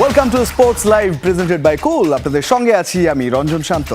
Welcome to sports live presented by cool. আপনাদের সঙ্গে আছি আমি রঞ্জন শান্ত।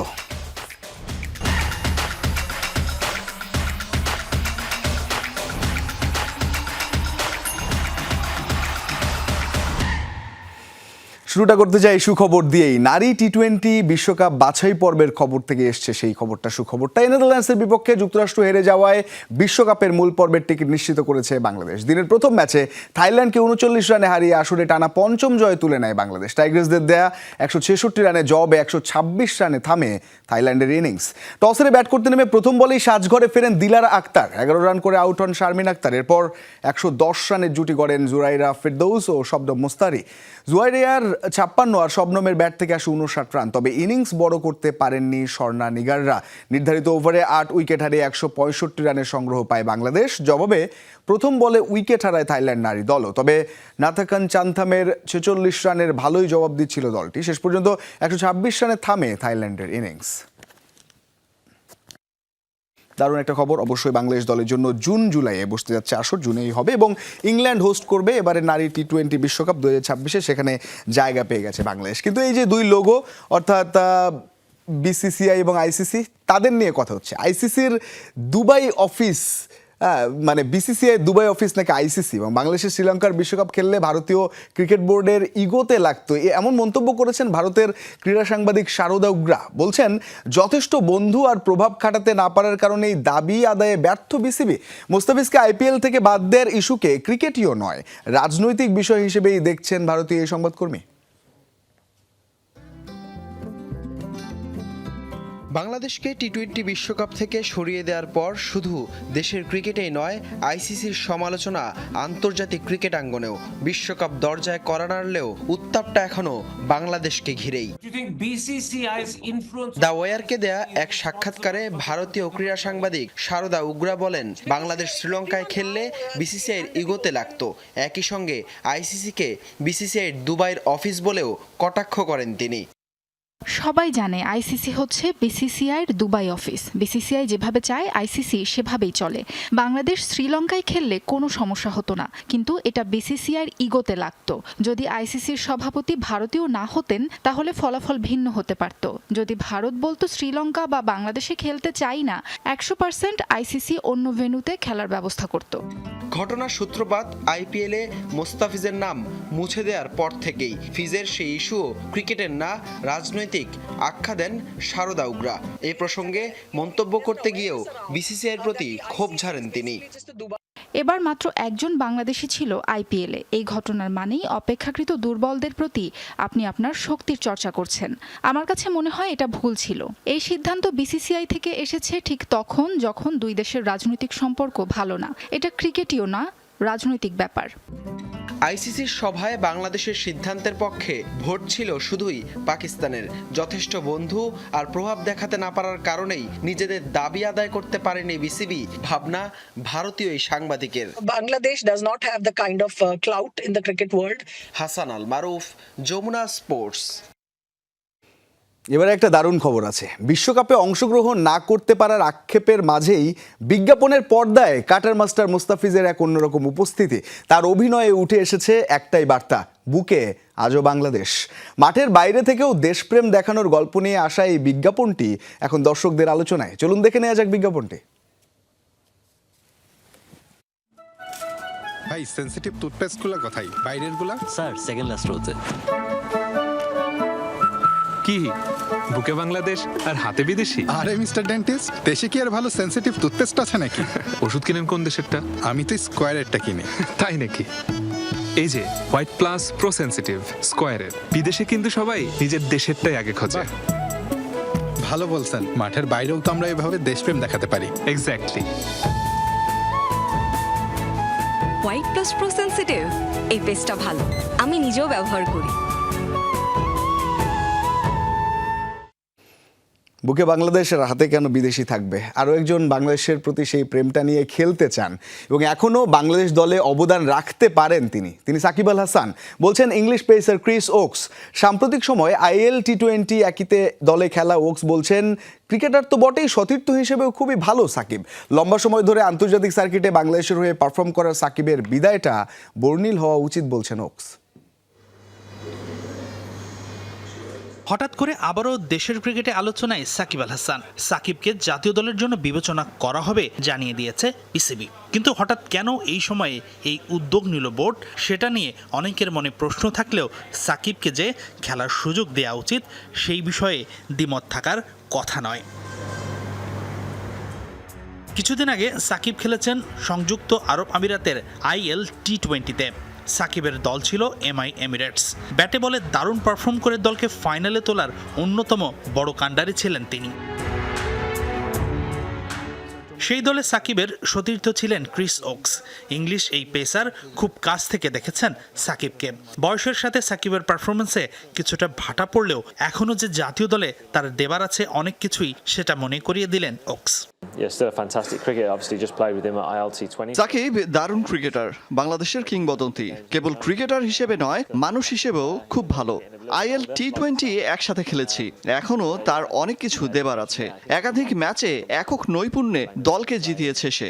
শুরুটা করতে চাই সুখবর দিয়েই। নারী টি-20 বিশ্বকাপ বাছাই পর্বের খবর থেকে এসছে সেই খবরটা, সুখবরটা। নেদারল্যান্ডসের বিপক্ষে যুক্তরাষ্ট্র হেরে যাওয়ায় বিশ্বকাপের মূল পর্বের টিকিট নিশ্চিত করেছে বাংলাদেশ। দিনের প্রথম ম্যাচে থাইল্যান্ডকে 39 রানে হারিয়ে আসরে টানা পঞ্চম জয় তুলে নেয় বাংলাদেশ। টাইগার্সদের দেয়া 166 রানে জবে 126 রানে থামে থাইল্যান্ডের ইনিংস। টসে ব্যাট করতে নেমে প্রথম বলেই সাজঘরে ফেরেন দিলারা আক্তার। 11 রান করে আউট হন শারমিন আক্তার। এরপর 110 রানের জুটি গড়েন জুরাইরা ফেরদৌস ও শবনম মোস্তারি। জুরাইরার 56 আর শবনমের ব্যাট থেকে আসে 59 রান। তবে ইনিংস বড় করতে পারেননি স্বর্ণা নিগাররা। নির্ধারিত ওভারে 8 উইকেট হারিয়ে 165 রানের সংগ্রহ পায় বাংলাদেশ। জবাবে প্রথম বলে উইকেট হারায় থাইল্যান্ড নারী দলও। তবে নাথাকান চান্থামের 46 রানের ভালোই জবাব দিচ্ছিল দলটি। শেষ পর্যন্ত 126 রানে থামে থাইল্যান্ডের ইনিংস। দারুণ একটা খবর অবশ্যই বাংলাদেশ দলের জন্য। জুন জুলাইয়ে বসতে যাচ্ছে আসর, জুনেই হবে এবং ইংল্যান্ড হোস্ট করবে এবারে নারী টি-20 বিশ্বকাপ 2026-এ। সেখানে জায়গা পেয়ে গেছে বাংলাদেশ। কিন্তু এই যে দুই লোগো অর্থাৎ বিসিসিআই এবং আইসিসি, তাদের নিয়ে কথা হচ্ছে। আইসিসির দুবাই অফিস, মানে বিসিসিআই দুবাই অফিস নাকি আইসিসি, এবং বাংলাদেশের শ্রীলঙ্কার বিশ্বকাপ খেললে ভারতীয় ক্রিকেট বোর্ডের ইগোতে লাগতো, এমন মন্তব্য করেছেন ভারতের ক্রীড়া সাংবাদিক শারদা উগ্রা। বলছেন যথেষ্ট বন্ধু আর প্রভাব খাটাতে না পারার কারণে এই দাবি আদায়ে ব্যর্থ বিসিবি। মোস্তাফিজকে আইপিএল থেকে বাদ দেওয়ার ইস্যুকে ক্রিকেটীয় নয়, রাজনৈতিক বিষয় হিসেবেই দেখছেন ভারতীয় এই সংবাদকর্মী। বাংলাদেশকে টি-20 বিশ্বকাপ থেকে সরিয়ে দেওয়ার পর শুধু দেশের ক্রিকেটেই নয়, আইসিসির সমালোচনা আন্তর্জাতিক ক্রিকেট আঙ্গনেও। বিশ্বকাপ দরজায় কড়া নাড়লেও উত্তাপটা এখনো বাংলাদেশকে ঘিরেই। দ্য ওয়ারকে দেয়া এক সাক্ষাৎকারে ভারতীয় ক্রীড়া সাংবাদিক শারদা উগ্রা বলেন, বাংলাদেশ শ্রীলঙ্কায় খেললে বিসিসিআইয়ের ইগোতে লাগতো। একই সঙ্গে আইসিসিকে বিসিসিআইয়ের দুবাইয়ের অফিস বলেও কটাক্ষ করেন তিনি। সবাই জানে আইসিসি হচ্ছে বিসিসিআইয়ের দুবাই অফিস। বিসিসিআই যেভাবে চায় আইসিসি সেভাবেই চলে। বাংলাদেশ শ্রীলঙ্কায় খেললে কোনো সমস্যা হতো না, কিন্তু এটা বিসিসিআইয়ের ইগোতে লাগতো। যদি আইসিসির সভাপতি ভারতীয় না হতেন তাহলে ফলাফল ভিন্ন হতে পারত। যদি ভারত বলতো শ্রীলঙ্কা বা বাংলাদেশে খেলতে চাই না, 100% আইসিসি অন্য ভেন্যুতে খেলার ব্যবস্থা করত। ঘটনার সূত্রপাত আইপিএলে মোস্তাফিজের নাম মুছে দেওয়ার পর থেকেই। ফিজের সেই ইস্যুও ক্রিকেটের না, রাজনৈতিক আখ্যা দেন শারদা উগ্রা। এই প্রসঙ্গে মন্তব্য করতে গিয়েও বিসিসিআইয়ের প্রতি ক্ষোভ ঝাড়েন তিনি। এবার মাত্র একজন বাংলাদেশি ছিল আইপিএলে। এই ঘটনার মানেই অপেক্ষাকৃত দুর্বলদের প্রতি আপনি আপনার শক্তির চর্চা করছেন। আমার কাছে মনে হয় এটা ভুল ছিল। এই সিদ্ধান্ত বিসিসিআই থেকে এসেছে ঠিক তখন যখন দুই দেশের রাজনৈতিক সম্পর্ক ভালো না। এটা ক্রিকেটীয় না, রাজনৈতিক ব্যাপার। আইসিসির সভায় বাংলাদেশের সিদ্ধান্তের পক্ষে ভোট ছিল শুধুই পাকিস্তানের। যথেষ্ট বন্ধু আর প্রভাব দেখাতে না পারার কারণেই নিজেদের দাবি আদায় করতে পারেনি বিসিবি, ভাবনা ভারতীয় এই সাংবাদিকের। Bangladesh does not have the kind of clout in the cricket world. Hasan Al Maruf, Jamuna sports. এবারে একটা দারুণ খবর আছে। বিশ্বকাপে অংশগ্রহণ না করতে পারার আক্ষেপের মাঝেই বিজ্ঞাপনের পর্দায় কাটার মাস্টার মুস্তাফিজের এক অন্যরকম উপস্থিতি। তার অভিনয়ে উঠে এসেছে একটাই বার্তা, বুকে আজও বাংলাদেশ। মাঠের বাইরে থেকেও দেশপ্রেম দেখানোর গল্প নিয়ে আসা এই বিজ্ঞাপনটি এখন দর্শকদের আলোচনায়। চলুন দেখে নেওয়া যাক বিজ্ঞাপনটি। ভাই সেনসিটিভ টুথপেস্টগুলো কোথায়? বাইরের গুলা স্যার সেকেন্ড লাস্ট রোতে। কি বুকে বাংলাদেশ আর হাতে বিদেশি? আরে মিস্টার ডেন্টিস্ট, দেশে কি আর ভালো সেনসিটিভ টুথপেস্ট আছে নাকি? ওষুধ কিনেন কোন দেশেরটা? আমি তো স্কোয়ারেরটা কিনি। তাই নাকি? এই যে হোয়াইট প্লাস প্রো সেনসিটিভ স্কোয়ারের, বিদেশে কিন্তু সবাই নিজের দেশেরটাই আগে খোঁজে। ভালো বলছেন, মাঠের বাইরেও তো আমরা এভাবে দেশপ্রেম দেখাতে পারি। Exactly. White plus pro sensitive, এই পেস্টটা ভালো, আমি নিজেও ব্যবহার করি। বুকে বাংলাদেশের হাতে কেন বিদেশি থাকবে? আরও একজন বাংলাদেশের প্রতি সেই প্রেমটা নিয়ে খেলতে চান এবং এখনও বাংলাদেশ দলে অবদান রাখতে পারেন তিনি সাকিব আল হাসান। বলছেন ইংলিশ পেসার ক্রিস ওকস। সাম্প্রতিক সময় আইএল টি-20 একইতে দলে খেলা ওকস বলছেন, ক্রিকেটার তো বটেই, সতীর্থ হিসেবেও খুবই ভালো সাকিব। লম্বা সময় ধরে আন্তর্জাতিক সার্কিটে বাংলাদেশের হয়ে পারফর্ম করা সাকিবের বিদায়টা বর্ণিল হওয়া উচিত বলছেন ওকস। হঠাৎ করে আবারও দেশের ক্রিকেটে আলোচনায় সাকিব আল হাসান। সাকিবকে জাতীয় দলের জন্য বিবেচনা করা হবে জানিয়ে দিয়েছে বিসিবি। কিন্তু হঠাৎ কেন এই সময়ে এই উদ্যোগ নিল বোর্ড, সেটা নিয়ে অনেকের মনে প্রশ্ন থাকলেও সাকিবকে যে খেলার সুযোগ দেওয়া উচিত সেই বিষয়ে দ্বিমত থাকার কথা নয়। কিছুদিন আগে সাকিব খেলেছেন সংযুক্ত আরব আমিরাতের IL T20-তে। সাকিবের দল ছিল MI এমিরেটস। ব্যাটে বলে দারুণ পারফর্ম করে দলকে ফাইনালে তোলার অন্যতম বড় কাণ্ডারি ছিলেন তিনি। সেই দলে সাকিবের সতীর্থ ছিলেন ক্রিস ওকস। ইংলিশ এই পেসার খুব কাছ থেকে দেখেছেন সাকিবকে। বয়সের সাথে সাকিবের পারফরমেন্সে কিছুটা ভাটা পড়লেও এখনও যে জাতীয় দলে তার দেবার আছে অনেক কিছুই, সেটা মনে করিয়ে দিলেন ওকস। সাকিব দারুণ ক্রিকেটার, বাংলাদেশের কিংবদন্তি। কেবল ক্রিকেটার হিসেবে নয়, মানুষ হিসেবেও খুব ভালো। IL T20 একসাথে খেলেছি, এখনো তার অনেক কিছু দেবার আছে। একাধিক ম্যাচে একক নৈপুণ্যে দলকে জিতিয়েছে সে।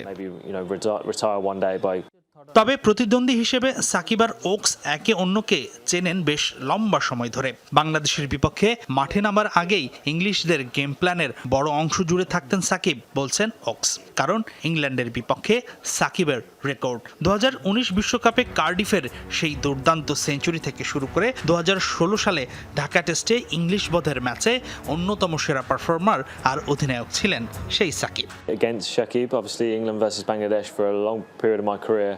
তবে প্রতিদ্বন্দ্বী হিসেবে সাকিব আর ওকস একে অন্যকে চেনেন বেশ লম্বা সময় ধরে। বাংলাদেশের বিপক্ষে মাঠে নামার আগেই ইংলিশদের গেম প্ল্যানের বড় অংশ জুড়ে থাকতেন সাকিব, বলছেন ওকস। কারণ ইংল্যান্ডের বিপক্ষে সাকিবের রেকর্ড 2019 বিশ্বকাপে কার্ডিফের সেই দুর্দান্ত সেঞ্চুরি থেকে শুরু করে 2016 সালে ঢাকা টেস্টে ইংলিশ বধের ম্যাচে অন্যতম সেরা পারফর্মার আর অধিনায়ক ছিলেন সেই Shakib. Against Shakib, obviously England versus Bangladesh for a long period of my career.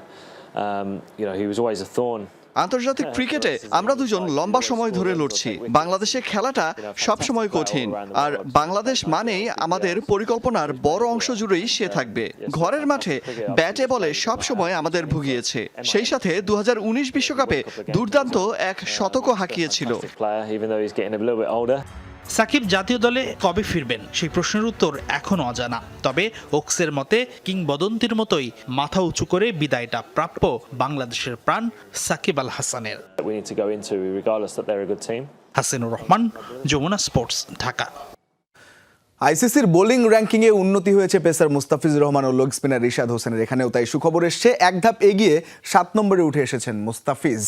He was always a thorn. আন্তর্জাতিক ক্রিকেটে আমরা দুজন লম্বা সময় ধরে লড়ছি। বাংলাদেশে খেলাটা সবসময় কঠিন, আর বাংলাদেশ মানেই আমাদের পরিকল্পনার বড় অংশ জুড়েই সে থাকবে। ঘরের মাঠে ব্যাটে বলে সবসময় আমাদের ভুগিয়েছে। সেই সাথে 2019 বিশ্বকাপে দুর্দান্ত এক শতকও হাঁকিয়েছিল। সাকিব জাতীয় দলে কবে ফিরবেন সেই প্রশ্নের উত্তর এখনও অজানা। তবে ওকসের মতে কিংবদন্তির মতোই মাথা উঁচু করে বিদায়টা প্রাপ্য বাংলাদেশের প্রাণ সাকিব আল হাসানের। হাসিনুর রহমান, যমুনা স্পোর্টস, ঢাকা। আইসিসির বোলিং র্যাঙ্কিংয়ে উন্নতি হয়েছে পেসার মুস্তাফিজুর রহমান ও লেগ স্পিনার রিশাদ হোসেনের। এখানেও তাই সুখবর এসছে। এক ধাপ এগিয়ে 7 নম্বরে উঠে এসেছেন মুস্তাফিজ,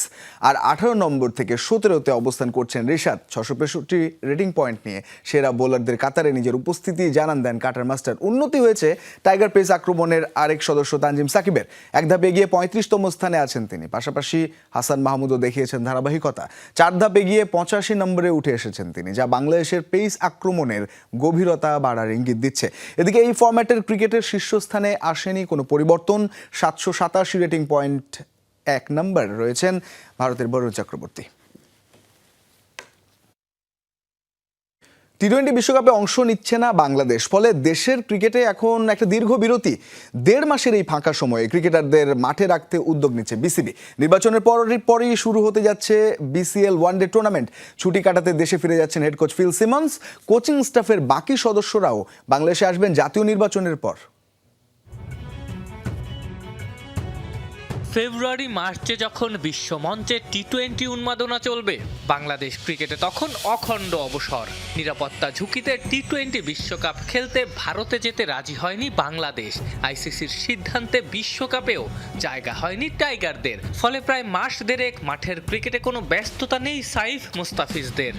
আর 18 নম্বর থেকে 17তে অবস্থান করছেন রিশাদ। 665 রেটিং পয়েন্ট নিয়ে সেরা বোলারদের কাতারে নিজের উপস্থিতি জানান দেন কাটার মাস্টার। উন্নতি হয়েছে টাইগার পেস আক্রমণের আরেক সদস্য তানজিম সাকিবের। এক ধাপ এগিয়ে 35তম স্থানে আছেন তিনি। পাশাপাশি হাসান মাহমুদও দেখিয়েছেন ধারাবাহিকতা। 4 ধাপ এগিয়ে 85 নম্বরে উঠে এসেছেন তিনি, যা বাংলাদেশের পেস আক্রমণের গভীরতা বাড়ার ইঙ্গিত দিচ্ছে। এদিকে এই ফরম্যাটের ক্রিকেটের শীর্ষস্থানে আসেনি কোনো পরিবর্তন। 787 রেটিং পয়েন্ট 1 নম্বর রয়েছেন ভারতের বরুণ চক্রবর্তী। টি-20 বিশ্বকাপে অংশ নিচ্ছে না বাংলাদেশ, ফলে দেশের ক্রিকেটে এখন একটা দীর্ঘ বিরতি। 1.5 মাসের এই ফাঁকা সময়ে ক্রিকেটারদের মাঠে রাখতে উদ্যোগ নিচ্ছে বিসিবি। নির্বাচনের পরই শুরু হতে যাচ্ছে BCL ওয়ানডে টুর্নামেন্ট। ছুটি কাটাতে দেশে ফিরে যাচ্ছেন head coach Phil Simmons. Coaching স্টাফের বাকি সদস্যরাও বাংলাদেশে আসবেন জাতীয় নির্বাচনের পর। ফেব্রুয়ারি মার্চে যখন বিশ্বমঞ্চে টি-20 উন্মাদনা চলবে, বাংলাদেশ ক্রিকেটে তখন অখণ্ড অবসর। নিরাপত্তা ঝুঁকিতে টি-20 বিশ্বকাপ খেলতে ভারতে যেতে রাজি হয়নি বাংলাদেশ। আইসিসির সিদ্ধান্তে বিশ্বকাপেও জায়গা হয়নি টাইগারদের। ফলে প্রায় মাস দেড়েক মাঠের ক্রিকেটে কোনো ব্যস্ততা নেই সাইফ মুস্তাফিজদের।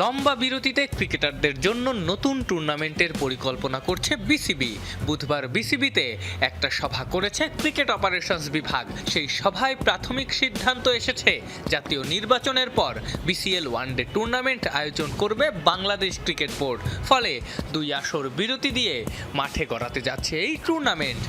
লম্বা বিরতিতে ক্রিকেটারদের জন্য নতুন টুর্নামেন্টের পরিকল্পনা করছে বিসিবি। বুধবার বিসিবিতে একটা সভা করেছে ক্রিকেট অপারেশনস বিভাগ। সেই সভায় প্রাথমিক সিদ্ধান্ত এসেছে জাতীয় নির্বাচনের পর BCL ওয়ানডে টুর্নামেন্ট আয়োজন করবে বাংলাদেশ ক্রিকেট বোর্ড। ফলে 2 আসর বিরতি দিয়ে মাঠে গড়াতে যাচ্ছে এই টুর্নামেন্ট।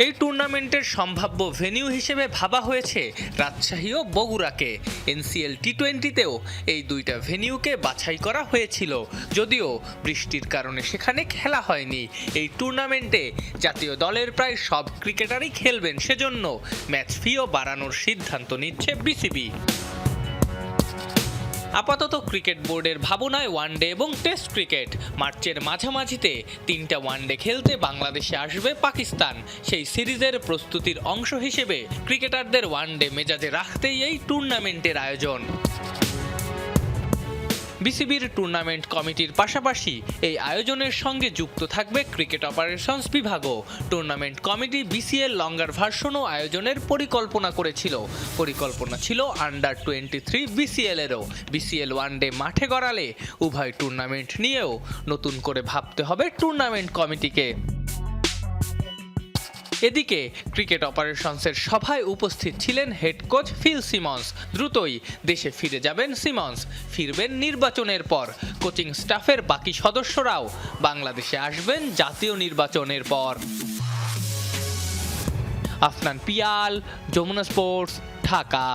এই টুর্নামেন্টের সম্ভাব্য ভেন্যু হিসেবে ভাবা হয়েছে রাজশাহী ও বগুড়াকে। NCL টি-20তেও এই 2টা ভেন্যুকে বাছাই করা হয়েছিল, যদিও বৃষ্টির কারণে সেখানে খেলা হয়নি। এই টুর্নামেন্টে জাতীয় দলের প্রায় সব ক্রিকেটারই খেলবেন, সেজন্য ম্যাচ ফিও বাড়ানোর সিদ্ধান্ত নিচ্ছে বিসিবি। আপাতত ক্রিকেট বোর্ডের ভাবনায় ওয়ানডে এবং টেস্ট ক্রিকেট। মার্চের মাঝামাঝিতে 3টা ওয়ানডে খেলতে বাংলাদেশে আসবে পাকিস্তান। সেই সিরিজের প্রস্তুতির অংশ হিসেবে ক্রিকেটারদের ওয়ানডে মেজাজে রাখতেই এই টুর্নামেন্টের আয়োজন। বিসিবির টুর্নামেন্ট কমিটির পাশাপাশি এই আয়োজনের সঙ্গে যুক্ত থাকবে ক্রিকেট অপারেশনস বিভাগও। টুর্নামেন্ট কমিটি বিসিএল লঙ্গার ভার্সনও আয়োজনের পরিকল্পনা করেছিল। পরিকল্পনা ছিল আন্ডার-23 বিসিএল-এরও। বিসিএল ওয়ানডে মাঠে গড়ালে উভয় টুর্নামেন্ট নিয়েও নতুন করে ভাবতে হবে টুর্নামেন্ট কমিটিকে। এদিকে ক্রিকেট অপারেশনসের সভায় উপস্থিত ছিলেন হেড কোচ ফিল সিমন্স। দ্রুতই দেশে ফিরে যাবেন সিমন্স, ফিরবেন নির্বাচনের পর। কোচিং স্টাফের বাকি সদস্যরাও বাংলাদেশে আসবেন জাতীয় নির্বাচনের পর। আফনান পিয়াল, যমুনা স্পোর্টস, ঢাকা।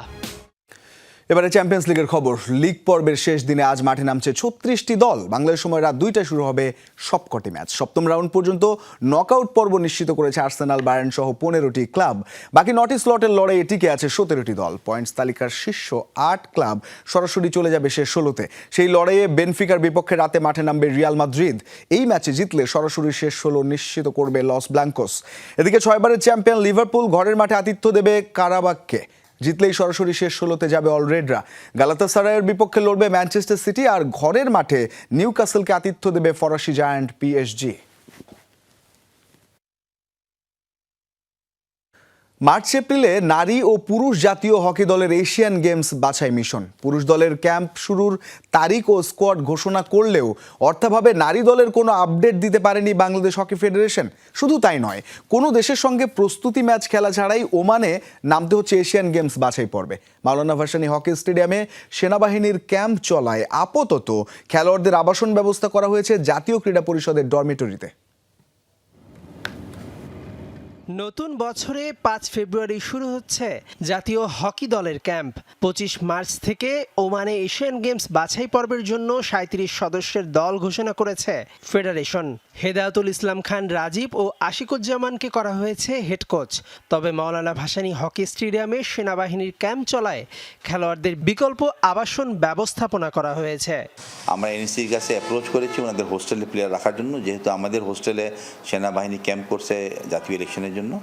এবারে চ্যাম্পিয়ন্স লিগের খবর। লিগ পর্বের শেষ দিনে আজ মাঠে নামছে 36টি দল। বাংলাদেশ সময় রাত 2টায় শুরু হবে সবকটি ম্যাচ। সপ্তম রাউন্ড পর্যন্ত নকআউট পর্ব নিশ্চিত করেছে আর্সেনাল, বায়ার্ন সহ 15টি ক্লাব। বাকি 9টি স্লটের লড়াইয়ে টিকে আছে 17টি দল। পয়েন্টস তালিকার শীর্ষ 8 ক্লাব সরাসরি চলে যাবে শেষ 16তে। সেই লড়াইয়ে বেনফিকার বিপক্ষে রাতে মাঠে নামবে রিয়াল মাদ্রিদ। এই ম্যাচে জিতলে সরাসরি শেষ 16 নিশ্চিত করবে লস ব্ল্যাঙ্কোস। এদিকে 6 বারের চ্যাম্পিয়ন লিভারপুল ঘরের মাঠে আতিথ্য দেবে কারাবাককে। জিতলেই সরাসরি শেষ 16তে যাবে অলরেডরা। গালাতাসারায়ের বিপক্ষে লড়বে ম্যানচেস্টার সিটি, আর ঘরের মাঠে নিউক্যাসলকে আতিথ্য দেবে ফরাসি জায়ান্ট পিএসজি। মার্চ এপ্রিলে নারী ও পুরুষ জাতীয় হকি দলের এশিয়ান গেমস বাছাই মিশন। পুরুষ দলের ক্যাম্প শুরুর তারিখ ও স্কোয়াড ঘোষণা করলেও অর্থাভাবে নারী দলের কোনো আপডেট দিতে পারেনি বাংলাদেশ হকি ফেডারেশন। শুধু তাই নয়, কোনো দেশের সঙ্গে প্রস্তুতি ম্যাচ খেলা ছাড়াই ওমানে নামতে হচ্ছে এশিয়ান গেমস বাছাই পর্বে। মাওলানা ভাসানী হকি স্টেডিয়ামে সেনাবাহিনীর ক্যাম্প চলায় আপাতত খেলোয়াড়দের আবাসন ব্যবস্থা করা হয়েছে জাতীয় ক্রীড়া পরিষদের ডরমিটরিতে। নতুন বছরে 5 ফেব্রুয়ারি শুরু হচ্ছে জাতীয় হকি দলের ক্যাম্প। 25 মার্চ থেকে ওমানে এশিয়ান গেমস বাছাই পর্বের জন্য 37 সদস্যের দল ঘোষণা করেছে ফেডারেশন। হেদায়েতুল ইসলাম খান রাজীব ও আশিকুজ্জামানকে করা হয়েছে হেড কোচ। তবে মাওলানা ভাসানী হকি স্টেডিয়ামে সেনাবাহিনীর ক্যাম্প চলায় খেলোয়াড়দের বিকল্প আবাসন ব্যবস্থাপনা করা হয়েছে। আমরা এনসির কাছে অ্যাপ্রোচ করেছি ওনাদের হোস্টেলে প্লেয়ার রাখার জন্য, যেহেতু আমাদের হোস্টেলে সেনাবাহিনী ক্যাম্প করছে জাতীয় ইলেকশনের জন্য।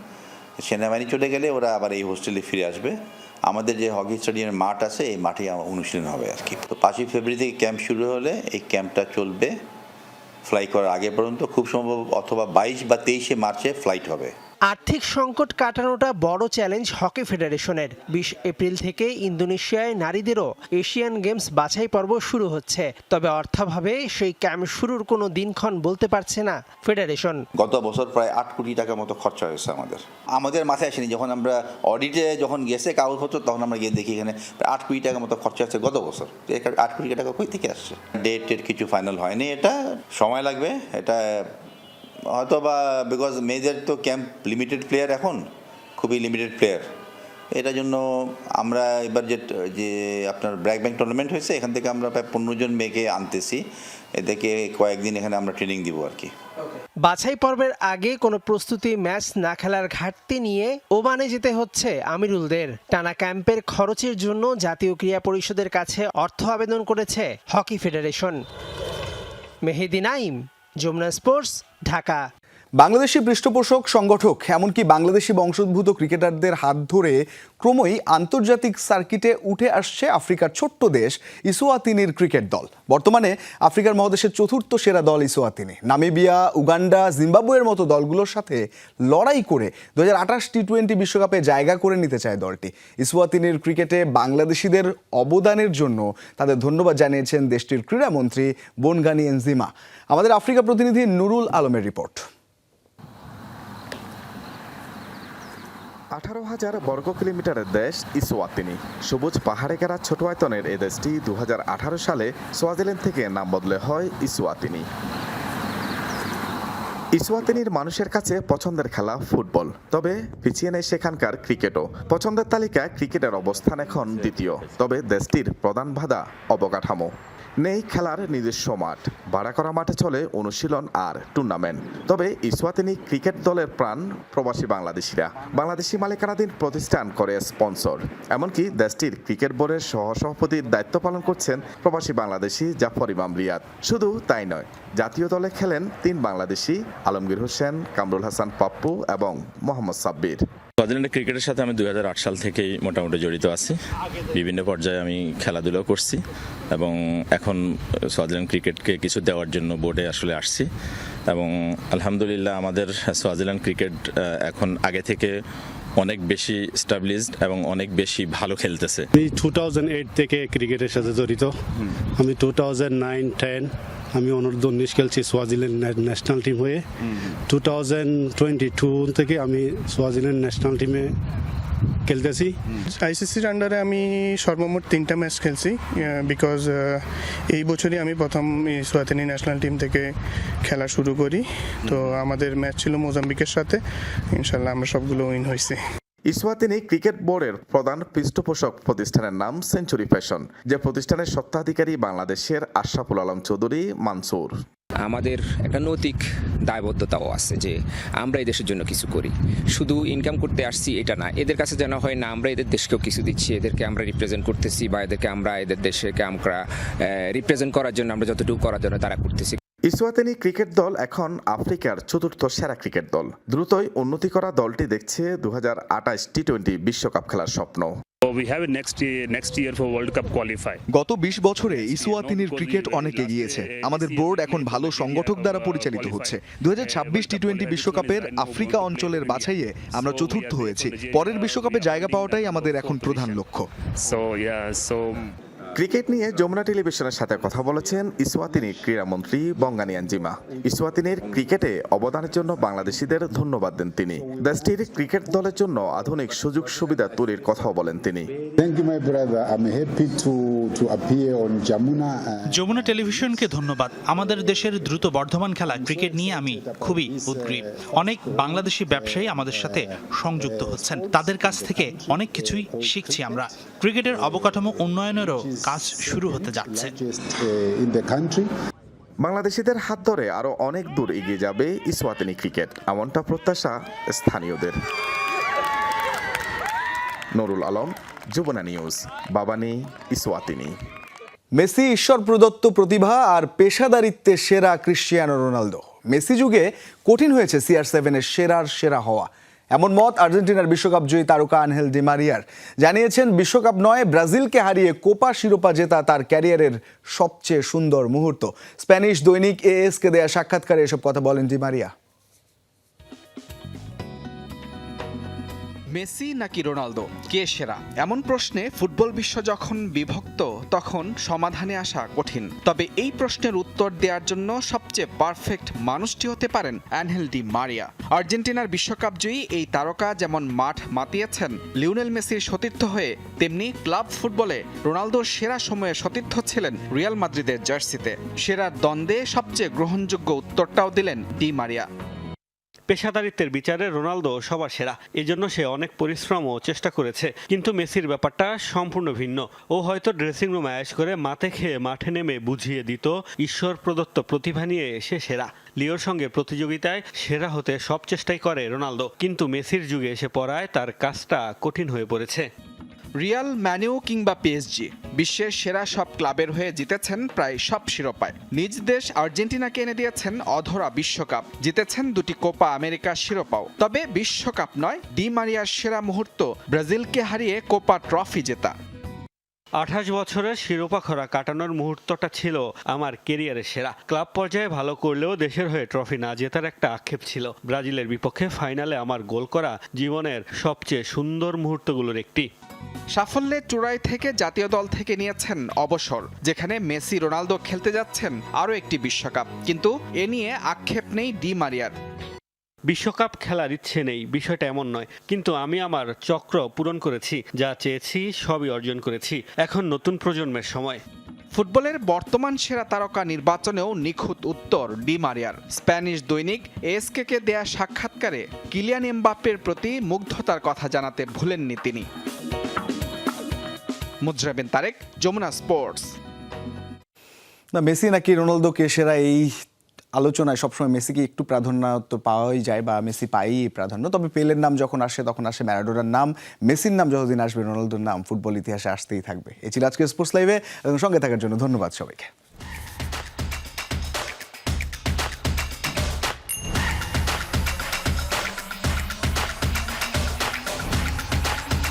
সেনাবাহিনী চলে গেলে ওরা আবার এই হোস্টেলে ফিরে আসবে। আমাদের যে হকি স্টেডিয়ামের মাঠ আছে এই মাঠে অনুশীলন হবে আর কি। তো 5 ফেব্রুয়ারি থেকে ক্যাম্প শুরু হলে এই ক্যাম্পটা চলবে ফ্লাই করার আগে পর্যন্ত, খুব সম্ভব অথবা 22 বা 23 মার্চে ফ্লাইট হবে। আর্থিক সংকট কাটানোটা বড় চ্যালেঞ্জ হকি ফেডারেশনের। 20 এপ্রিল থেকে ইন্দোনেশিয়ায় নারীদেরও এশিয়ান গেমস বাছাই পর্ব শুরু হচ্ছে। তবে অর্থাভাবে সেই ক্যাম্প শুরুর কোনো দিনক্ষণ বলতে পারছে না ফেডারেশন। গত বছর প্রায় 8 কোটি টাকা মতো খরচা হয়েছে আমাদের মাথায় আসেনি। যখন আমরা অডিটে যখন গেছে কাগজপত্র, তখন আমরা গিয়ে দেখি এখানে প্রায় 8 কোটি টাকা মতো খরচা হচ্ছে গত বছর। 8 কোটি টাকা কই থেকে আসছে? ডেটের কিছু ফাইনাল হয়নি, এটা সময় লাগবে। এটা হয়তো বা বিকজ মেয়েদের তো ক্যাম্প লিমিটেড প্লেয়ার, এখন খুবই লিমিটেড প্লেয়ার। এটার জন্য আমরা এবার যে আপনার ব্ল্যাক ব্যাংক টুর্নামেন্ট হয়েছে, এখান থেকে আমরা প্রায় 15 জন মেয়েকে আনতেছি। এদেরকে কয়েকদিন এখানে আমরা ট্রেনিং দিব আর কি। বাছাই পর্বের আগে কোনো প্রস্তুতি ম্যাচ না খেলার ঘাটতি নিয়ে ওমানে যেতে হচ্ছে আমিরুলদের। টানা ক্যাম্পের খরচের জন্য জাতীয় ক্রীড়া পরিষদের কাছে অর্থ আবেদন করেছে হকি ফেডারেশন। মেহেদি নাইম, যমুনা স্পোর্টস, ঢাকা। বাংলাদেশি পৃষ্ঠপোষক সংগঠক এমনকি বাংলাদেশি বংশোদ্ভূত ক্রিকেটারদের হাত ধরে ক্রমই আন্তর্জাতিক সার্কিটে উঠে আসছে আফ্রিকার ছোট্ট দেশ ইসোয়াতিনির ক্রিকেট দল। বর্তমানে আফ্রিকার মহাদেশের 4র্থ সেরা দল ইসোয়াতিনি। নামিবিয়া, উগান্ডা, জিম্বাবুয়ের মতো দলগুলোর সাথে লড়াই করে 2028 টি20 বিশ্বকাপে জায়গা করে নিতে চায় দলটি। ইসোয়াতিনির ক্রিকেটে বাংলাদেশিদের অবদানের জন্য তাদের ধন্যবাদ জানিয়েছেন দেশটির ক্রীড়ামন্ত্রী বনগানি এনজিমা। আমাদের আফ্রিকা প্রতিনিধি নুরুল আলমের রিপোর্ট। 18,000 বর্গ কিলোমিটারের দেশ ইসোয়াতিনি। সবুজ পাহাড়ে ঘেরা ছোট আয়তনের এই দেশটি 2018 সালে সোয়াজিল্যান্ড থেকে নাম বদলে হয় ইসোয়াতিনি। ইসোয়াতিনির মানুষের কাছে পছন্দের খেলা ফুটবল, তবে পিছিয়ে নেই সেখানকার ক্রিকেটও। পছন্দের তালিকায় ক্রিকেটের অবস্থান এখন দ্বিতীয়। তবে দেশটির প্রধান বাধা অবকাঠামো। নেই খেলার নিজস্ব মাঠ, ভাড়া করা মাঠে চলে অনুশীলন আর টুর্নামেন্ট। তবে ইসোয়াতিনি ক্রিকেট দলের প্রাণ প্রবাসী বাংলাদেশিরা। বাংলাদেশি মালিকানাধীন প্রতিষ্ঠান করে স্পন্সর। এমনকি দেশটির ক্রিকেট বোর্ডের সহসভাপতির দায়িত্ব পালন করছেন প্রবাসী বাংলাদেশি জাফর ইমাম রিয়াদ। শুধু তাই নয়, জাতীয় দলে খেলেন 3 বাংলাদেশি, আলমগীর হোসেন, কামরুল হাসান পাপ্পু এবং মোহাম্মদ সাব্বির। সুইজারল্যান্ডের ক্রিকেটের সাথে আমি 2008 সাল থেকেই মোটামুটি জড়িত আছি। বিভিন্ন পর্যায়ে আমি খেলাধুলাও করছি এবং এখন সুইজারল্যান্ড ক্রিকেটকে কিছু দেওয়ার জন্য বোর্ডে আসলে আসছি এবং আলহামদুলিল্লাহ আমাদের সুইজারল্যান্ড ক্রিকেট এখন আগে থেকে অনেক বেশি স্টাবলিশড এবং অনেক বেশি ভালো খেলতেছে। আমি 2008 থেকে ক্রিকেটের সাথে জড়িত। আমি 2009-10 আমি অনূর্ধ্ব-19 খেলছি সুইজারল্যান্ড ন্যাশনাল টিম হয়ে। 2022 থেকে আমি সুইজারল্যান্ড ন্যাশনাল টিমে খেলতেছি। আইসিসির আন্ডারে আমি সর্বমোট 3টা ম্যাচ খেলছি বিকজ এই বছরই আমি প্রথম সুইজারল্যান্ড ন্যাশনাল টিম থেকে খেলা শুরু করি। তো আমাদের ম্যাচ ছিল মোজাম্বিকের সাথে, ইনশাল্লাহ আমরা সবগুলো উইন হয়েছি। ইসওয়াতিনি ক্রিকেট বোর্ডের প্রধান পৃষ্ঠপোষক প্রতিষ্ঠানের নাম সেঞ্চুরি ফ্যাশন, যে প্রতিষ্ঠানের স্বত্বাধিকারী বাংলাদেশের আশরাফুল আলম চৌধুরী মানসুর। আমাদের একটা নৈতিক দায়বদ্ধতাও আছে যে আমরা এই দেশের জন্য কিছু করি, শুধু ইনকাম করতে আসছি এটা না, এদের কাছে যেন হয় না আমরা এদের দেশকেও কিছু দিচ্ছি, এদেরকে আমরা রিপ্রেজেন্ট করতেছি বা এদেরকে আমরা এদের দেশকে আমরা রিপ্রেজেন্ট করার জন্য আমরা যতটুকু করার জন্য তারা করতেছি। ইসওয়াতিনি ক্রিকেট দল এখন আফ্রিকার 4র্থ সেরা ক্রিকেট দল। দ্রুতই উন্নতি করা দলটি দেখছে 2028 টি-20 বিশ্বকাপ খেলার স্বপ্ন। গত 20 বছরে ইসওয়াতিনির ক্রিকেট অনেক এগিয়েছে। আমাদের বোর্ড এখন ভালো সংগঠক দ্বারা পরিচালিত হচ্ছে। 2026 টি-20 বিশ্বকাপের আফ্রিকা অঞ্চলের বাছাইয়ে আমরা 4র্থ হয়েছি। পরের বিশ্বকাপে জায়গা পাওয়াটাই আমাদের এখন প্রধান লক্ষ্য। ক্রিকেট নিয়ে যমুনা টেলিভিশনের সাথে কথা বলেছেন ইসওয়াতিনি ক্রীড়ামন্ত্রী বঙ্গানী আঞ্জিমা। ইসওয়াতিনির ক্রিকেটে অবদানের জন্য বাংলাদেশিদের ধন্যবাদ দেন তিনি। দেশটির ক্রিকেট দলের জন্য আধুনিক সুযোগ সুবিধা তৈরির কথাও বলেন তিনি। যমুনা টেলিভিশনকে ধন্যবাদ। আমাদের দেশের দ্রুত বর্ধমান খেলা ক্রিকেট নিয়ে আমি খুবই উদ্গ্রীব। অনেক বাংলাদেশি ব্যবসায়ী আমাদের সাথে সংযুক্ত হচ্ছেন, তাদের কাছ থেকে অনেক কিছুই শিখছি আমরা। ক্রিকেটের অবকাঠামো উন্নয়নেরও কাজ শুরু হতে যাচ্ছে। বাংলাদেশিদের হাত ধরে আরো অনেক দূর এগিয়ে যাবে ইসওয়াতিনি ক্রিকেট, এমনটা প্রত্যাশা স্থানীয়দের। Nurul Alam, Jamuna news, Mbabane, Eswatini. Messi ঈশ্বর প্রদত্ত প্রতিভা আর পেশাদারিত্বের সেরা ক্রিশ্চিয়ানো রোনালদো। মেসি যুগে কঠিন হয়েছে CR7-এর সেরা হওয়া, এমন মত আর্জেন্টিনার বিশ্বকাপ জয়ী তারকা আনহেল ডি মারিয়ার। জানিয়েছেন বিশ্বকাপ নয়, ব্রাজিলকে হারিয়ে কোপা শিরোপা জেতা তার ক্যারিয়ারের সবচেয়ে সুন্দর মুহূর্ত। স্প্যানিশ দৈনিক AS-কে দেয়া সাক্ষাৎকারে এসব কথা বলেন ডি মারিয়া। মেসি নাকি রোনালদো, কে সেরা? এমন প্রশ্নে ফুটবল বিশ্ব যখন বিভক্ত তখন সমাধানে আসা কঠিন। তবে এই প্রশ্নের উত্তর দেওয়ার জন্য সবচেয়ে পারফেক্ট মানুষটি হতে পারেন আনহেল ডি মারিয়া। আর্জেন্টিনার বিশ্বকাপ জয়ী এই তারকা যেমন মাঠ মাতিয়েছেন লিওনেল মেসির সতীর্থ হয়ে, তেমনি ক্লাব ফুটবলে রোনালদোর সেরা সময়ে সতীর্থ ছিলেন রিয়াল মাদ্রিদের জার্সিতে। সেরার দ্বন্দ্বে সবচেয়ে গ্রহণযোগ্য উত্তরটাও দিলেন ডি মারিয়া। পেশাদারিত্বের বিচারে রোনালদো সবার সেরা, এজন্য সে অনেক পরিশ্রম ও চেষ্টা করেছে। কিন্তু মেসির ব্যাপারটা সম্পূর্ণ ভিন্ন। ও হয়তো ড্রেসিং রুমে আয়েশ করে মাথে খেয়ে মাঠে নেমে বুঝিয়ে দিত ঈশ্বর প্রদত্ত প্রতিভা নিয়ে সে সেরা। লিওর সঙ্গে প্রতিযোগিতায় সেরা হতে সব চেষ্টাই করে রোনালদো, কিন্তু মেসির যুগে এসে পড়ায় তার কাজটা কঠিন হয়ে পড়েছে। রিয়াল, ম্যানিউ কিংবা PSG, বিশ্বের সেরা সব ক্লাবের হয়ে জিতেছেন প্রায় সব শিরোপায়। নিজ দেশ আর্জেন্টিনাকে এনে দিয়েছেন অধরা বিশ্বকাপ, জিতেছেন 2টি কোপা আমেরিকা শিরোপাও। তবে বিশ্বকাপ নয়, ডি মারিয়ার সেরা মুহূর্ত ব্রাজিলকে হারিয়ে কোপা ট্রফি জেতা। 28 বছরের শিরোপা খরা কাটানোর মুহূর্তটা ছিল আমার কেরিয়ারের সেরা। ক্লাব পর্যায়ে ভালো করলেও দেশের হয়ে ট্রফি না জেতার একটা আক্ষেপ ছিল। ব্রাজিলের বিপক্ষে ফাইনালে আমার গোল করা জীবনের সবচেয়ে সুন্দর মুহূর্তগুলোর একটি। সাফল্যের চূড়ায় থেকে জাতীয় দল থেকে নিয়েছেন অবসর, যেখানে মেসি রোনালদো খেলতে যাচ্ছেন আরও একটি বিশ্বকাপ। কিন্তু এ নিয়ে আক্ষেপ নেই ডি মারিয়ার। বিশ্বকাপ খেলার ইচ্ছে নেই, বিষয়টা এমন নয়, কিন্তু আমি আমার চক্র পূরণ করেছি, যা চেয়েছি সবই অর্জন করেছি। এখন নতুন প্রজন্মের সময়। ফুটবলের বর্তমান সেরা তারকা নির্বাচনেও নিখুঁত উত্তর ডি মারিয়ার। স্প্যানিশ দৈনিক AS-কে দেয়া সাক্ষাৎকারে কিলিয়ান এমবাপ্পের প্রতি মুগ্ধতার কথা জানাতে ভুলেননি তিনি। মুজরাবিন তারেক, যমুনা স্পোর্টস। মেসি নাকি রোনালদোকে সেরা, এই আলোচনায় সবসময় মেসিকে একটু প্রাধান্য তো পাওয়াই যায় বা মেসি পাই প্রাধান্য। তবে পেলের নাম যখন আসে তখন আসে ম্যারাডোনার নাম, মেসির নাম যতদিন আসবে রোনালদোর নাম ফুটবল ইতিহাসে আসতেই থাকবে। এই ছিল আজকের স্পোর্টস লাইভে, এবং সঙ্গে থাকার জন্য ধন্যবাদ সবাইকে।